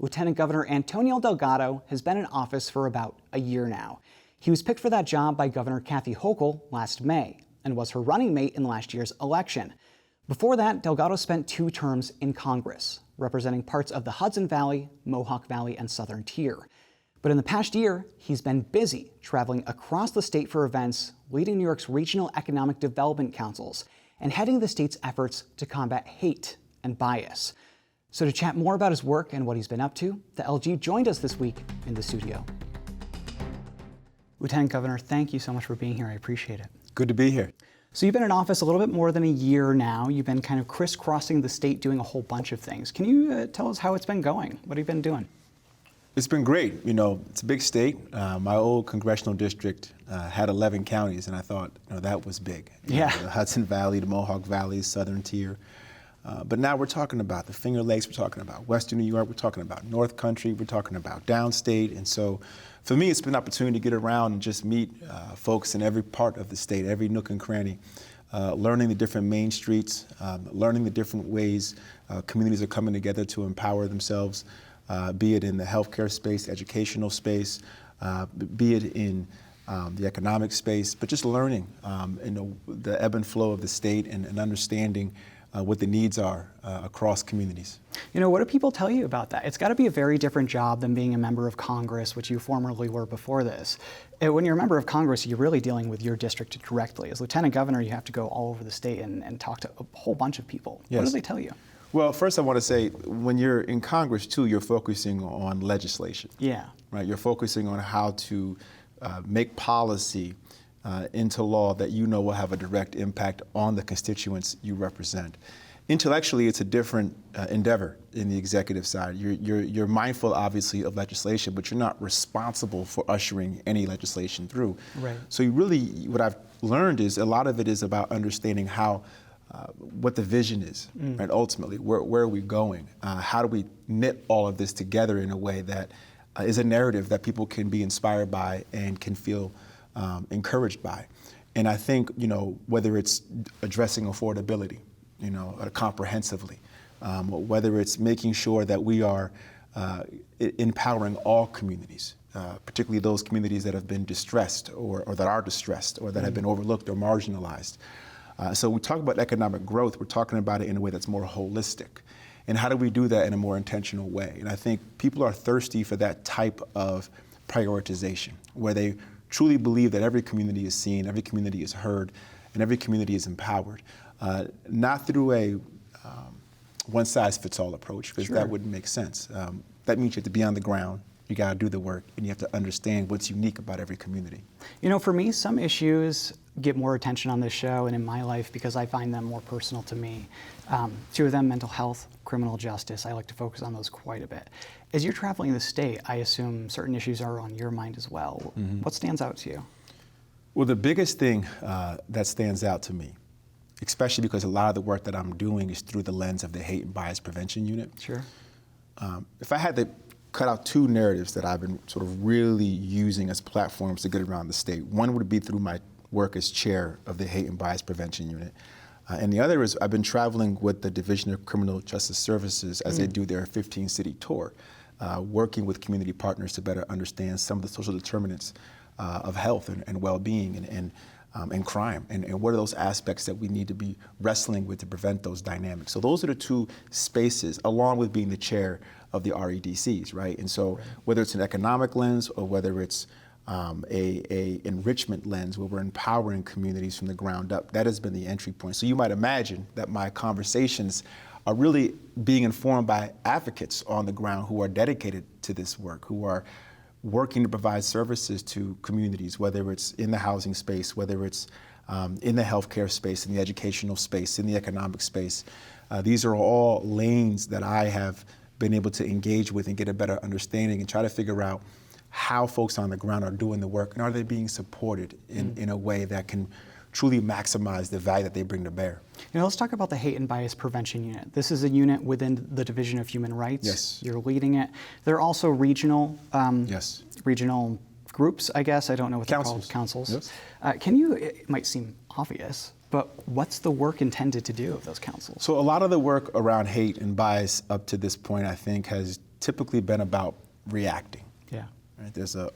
Lieutenant Governor Antonio Delgado has been in office for about a year now. He was picked for that job by Governor Kathy Hochul last May and was her running mate in last year's election. Before that, Delgado spent 2 terms in Congress, representing parts of the Hudson Valley, Mohawk Valley, and Southern Tier. But in the past year, he's been busy traveling across the state for events, leading New York's regional economic development councils, and heading the state's efforts to combat hate and bias. So to chat more about his work and what he's been up to, the LG joined us this week in the studio. Lieutenant Governor, thank you so much for being here. I appreciate it. Good to be here. So you've been in office a little bit more than a year now. You've been kind of crisscrossing the state doing a whole bunch of things. Can you tell us how it's been going? What have you been doing? It's been great. You know, it's a big state. My old congressional district had 11 counties, and I thought, that was big. Yeah. The Hudson Valley, the Mohawk Valley, Southern Tier. But now we're talking about the Finger Lakes, we're talking about Western New York, we're talking about North Country, we're talking about downstate. And so for me, it's been an opportunity to get around and just meet folks in every part of the state, every nook and cranny, learning the different main streets, learning the different ways communities are coming together to empower themselves, be it in the healthcare space, educational space, be it in the economic space, but just learning the ebb and flow of the state and understanding what the needs are across communities. What do people tell you about that? It's got to be a very different job than being a member of Congress, which you formerly were before this. When you're a member of Congress, you're really dealing with your district directly. As Lieutenant Governor, you have to go all over the state and talk to a whole bunch of people. Yes. What do they tell you? Well, first I want to say, when you're in Congress too, you're focusing on legislation. Yeah. Right. You're focusing on how to make policy into law that will have a direct impact on the constituents you represent. Intellectually, it's a different endeavor in the executive side. You're mindful, obviously, of legislation, but you're not responsible for ushering any legislation through. Right. So what I've learned is a lot of it is about understanding what the vision is, right? Ultimately, where are we going? How do we knit all of this together in a way that is a narrative that people can be inspired by and can feel encouraged by? And I think, whether it's addressing affordability, comprehensively, whether it's making sure that we are empowering all communities, particularly those communities that have been distressed or that are distressed or that have been overlooked or marginalized. So we talk about economic growth, we're talking about it in a way that's more holistic. And how do we do that in a more intentional way? And I think people are thirsty for that type of prioritization, where they truly believe that every community is seen, every community is heard, and every community is empowered. Not through a one-size-fits-all approach, because that wouldn't make sense. That means you have to be on the ground, you got to do the work, and you have to understand what's unique about every community. For me, some issues get more attention on this show and in my life because I find them more personal to me. 2 of them, mental health, criminal justice. I like to focus on those quite a bit. As you're traveling the state, I assume certain issues are on your mind as well. What stands out to you? Well, the biggest thing that stands out to me, especially because a lot of the work that I'm doing is through the lens of the Hate and Bias Prevention Unit. Sure. If I had to cut out 2 narratives that I've been sort of really using as platforms to get around the state, one would be through my work as chair of the Hate and Bias Prevention Unit. And the other is I've been traveling with the Division of Criminal Justice Services as they do their 15-city tour, working with community partners to better understand some of the social determinants of health and well-being and crime, and what are those aspects that we need to be wrestling with to prevent those dynamics. So those are the 2 spaces, along with being the chair of the REDCs, right? And so whether it's an economic lens or whether it's a enrichment lens where we're empowering communities from the ground up, that has been the entry point. So you might imagine that my conversations are really being informed by advocates on the ground who are dedicated to this work, who are working to provide services to communities, whether it's in the housing space, whether it's in the healthcare space, in the educational space, in the economic space. These are all lanes that I have been able to engage with and get a better understanding and try to figure out how folks on the ground are doing the work and are they being supported in a way that can truly maximize the value that they bring to bear. Let's talk about the Hate and Bias Prevention Unit. This is a unit within the Division of Human Rights. Yes. You're leading it. There are also regional regional groups, I guess. I don't know what they're called. Councils. Yes. It might seem obvious, but what's the work intended to do of those councils? So a lot of the work around hate and bias up to this point, I think, has typically been about reacting. Yeah. Right? There's a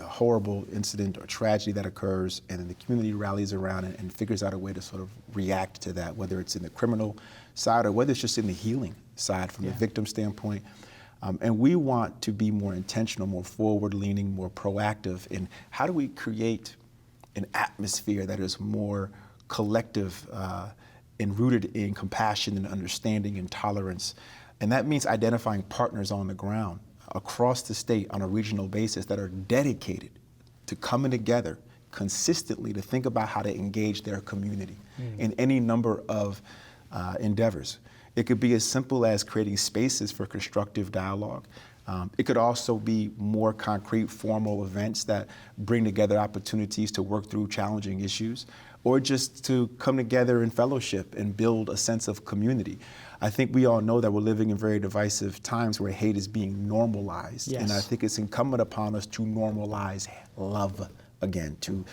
horrible incident or tragedy that occurs, and then the community rallies around it and figures out a way to sort of react to that, whether it's in the criminal side or whether it's just in the healing side from the victim standpoint. And we want to be more intentional, more forward-leaning, more proactive in how do we create an atmosphere that is more collective and rooted in compassion and understanding and tolerance. And that means identifying partners on the ground across the state on a regional basis that are dedicated to coming together consistently to think about how to engage their community in any number of endeavors. It could be as simple as creating spaces for constructive dialogue. It could also be more concrete, formal events that bring together opportunities to work through challenging issues, or just to come together in fellowship and build a sense of community. I think we all know that we're living in very divisive times where hate is being normalized. Yes. And I think it's incumbent upon us to normalize love again, to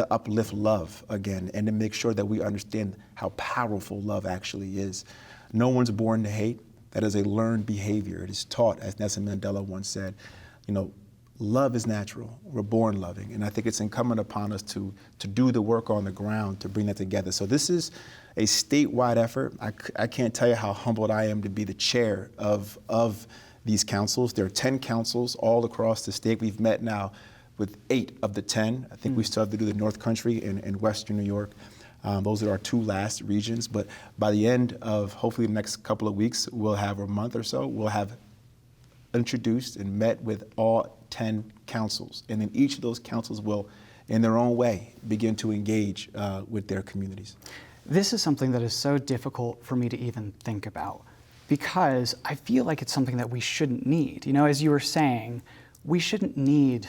uplift love again, and to make sure that we understand how powerful love actually is. No one's born to hate. That is a learned behavior. It is taught, as Nelson Mandela once said, love is natural. We're born loving. And I think it's incumbent upon us to do the work on the ground to bring that together. So this is a statewide effort. I can't tell you how humbled I am to be the chair of these councils. There are 10 councils all across the state. We've met now with 8 of the 10. I think we still have to do the North Country and Western New York. Those are our 2 last regions. But by the end of hopefully the next couple of weeks, we'll have a month or so, we'll have introduced and met with all 10 councils. And then each of those councils will, in their own way, begin to engage with their communities. This is something that is so difficult for me to even think about because I feel like it's something that we shouldn't need. As you were saying, we shouldn't need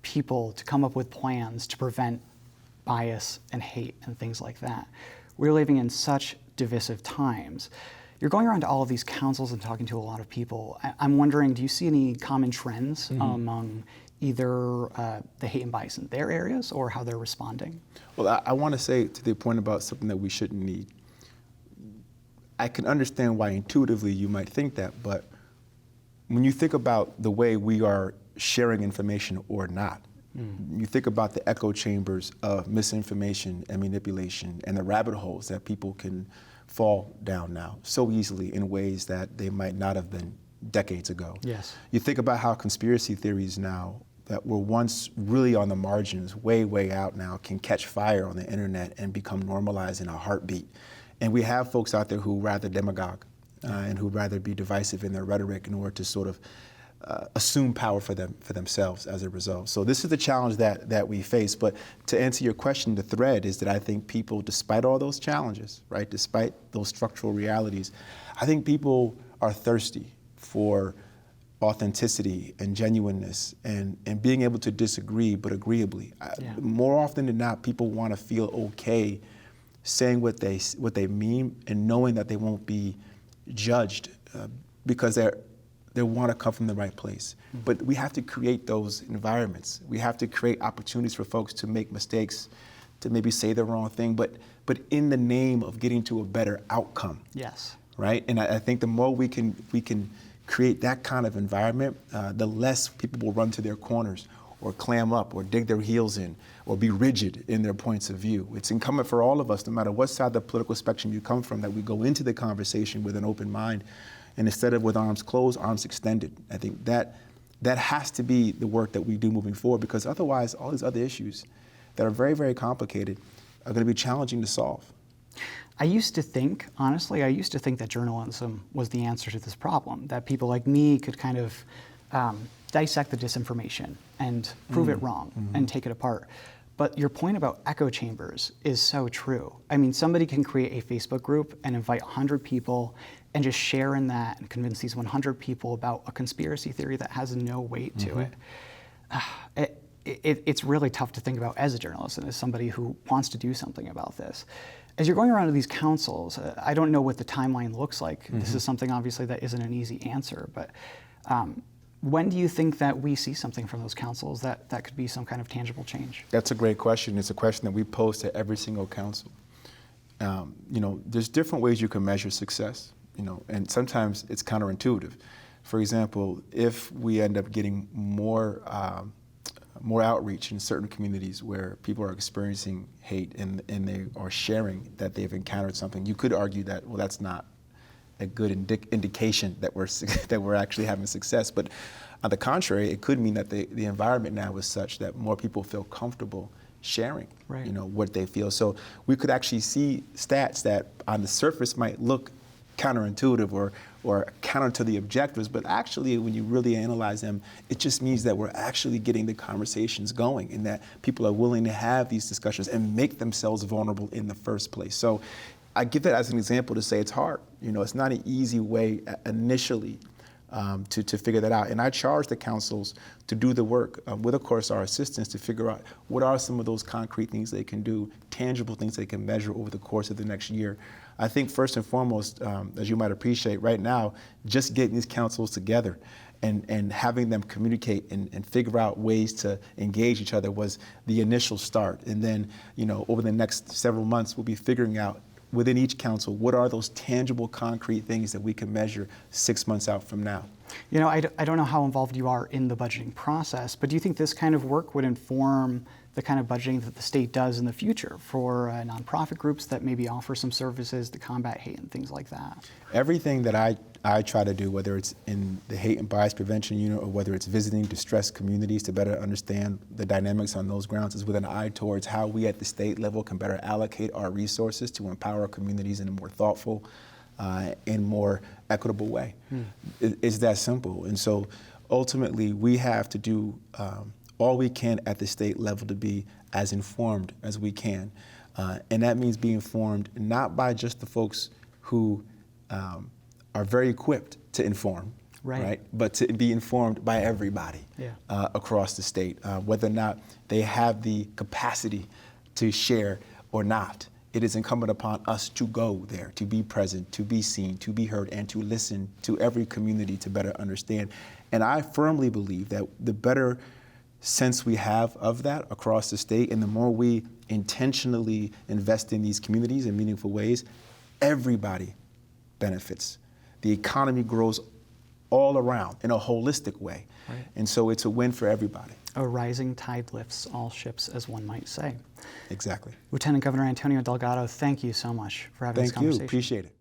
people to come up with plans to prevent bias and hate and things like that. We're living in such divisive times. You're going around to all of these councils and talking to a lot of people. I'm wondering, do you see any common trends among either the hate and bias in their areas or how they're responding? Well, I want to say to the point about something that we shouldn't need. I can understand why intuitively you might think that, but when you think about the way we are sharing information or not, you think about the echo chambers of misinformation and manipulation and the rabbit holes that people can fall down now so easily in ways that they might not have been decades ago. Yes. You think about how conspiracy theories now that were once really on the margins, way out now, can catch fire on the internet and become normalized in a heartbeat. And we have folks out there who rather demagogue and who rather be divisive in their rhetoric in order to sort of assume power for themselves as a result. So this is the challenge that we face. But to answer your question, the thread is that I think people, despite all those challenges, right, despite those structural realities, I think people are thirsty for authenticity and genuineness and being able to disagree but agreeably. More often than not, people want to feel okay saying what they mean and knowing that they won't be judged because they want to come from the right place. But we have to create those environments. We have to create opportunities for folks to make mistakes, to maybe say the wrong thing, but in the name of getting to a better outcome. Yes. Right? And I think the more we can create that kind of environment, the less people will run to their corners or clam up or dig their heels in or be rigid in their points of view. It's incumbent for all of us, no matter what side of the political spectrum you come from, that we go into the conversation with an open mind. And instead of with arms closed, arms extended. I think that has to be the work that we do moving forward, because otherwise all these other issues that are very, very complicated are going to be challenging to solve. I used to think that journalism was the answer to this problem, that people like me could kind of dissect the disinformation and prove it wrong and take it apart. But your point about echo chambers is so true. I mean, somebody can create a Facebook group and invite 100 people and just share in that and convince these 100 people about a conspiracy theory that has no weight to it. It's really tough to think about as a journalist and as somebody who wants to do something about this. As you're going around to these councils, I don't know what the timeline looks like. This is something obviously that isn't an easy answer, but when do you think that we see something from those councils that could be some kind of tangible change? That's a great question. It's a question that we pose to every single council. There's different ways you can measure success, and sometimes it's counterintuitive. For example, if we end up getting more outreach in certain communities where people are experiencing hate and they are sharing that they've encountered something, you could argue that, well, that's not a good indication that we're actually having success. But on the contrary, it could mean that the environment now is such that more people feel comfortable sharing, right, what they feel. So we could actually see stats that on the surface might look counterintuitive or counter to the objectives, but actually when you really analyze them, it just means that we're actually getting the conversations going and that people are willing to have these discussions and make themselves vulnerable in the first place. So I give that as an example to say it's hard. It's not an easy way initially to figure that out. And I charge the councils to do the work with, of course, our assistants to figure out what are some of those concrete things they can do, tangible things they can measure over the course of the next year. I think first and foremost, as you might appreciate right now, just getting these councils together and having them communicate and figure out ways to engage each other was the initial start. And then, over the next several months, we'll be figuring out within each council, what are those tangible, concrete things that we can measure 6 months out from now? I don't know how involved you are in the budgeting process, but do you think this kind of work would inform the kind of budgeting that the state does in the future for nonprofit groups that maybe offer some services to combat hate and things like that? Everything that I try to do, whether it's in the Hate and Bias Prevention Unit or whether it's visiting distressed communities to better understand the dynamics on those grounds, is with an eye towards how we at the state level can better allocate our resources to empower communities in a more thoughtful and more equitable way. It's that simple. And so ultimately we have to do all we can at the state level to be as informed as we can. And that means being informed not by just the folks who are very equipped to inform, right? But to be informed by everybody across the state, whether or not they have the capacity to share or not. It is incumbent upon us to go there, to be present, to be seen, to be heard, and to listen to every community to better understand. And I firmly believe that the better sense we have of that across the state, and the more we intentionally invest in these communities in meaningful ways, everybody benefits. The economy grows all around in a holistic way. Right. And so it's a win for everybody. A rising tide lifts all ships, as one might say. Exactly. Lieutenant Governor Antonio Delgado, thank you so much for having this conversation. Thank you. Appreciate it.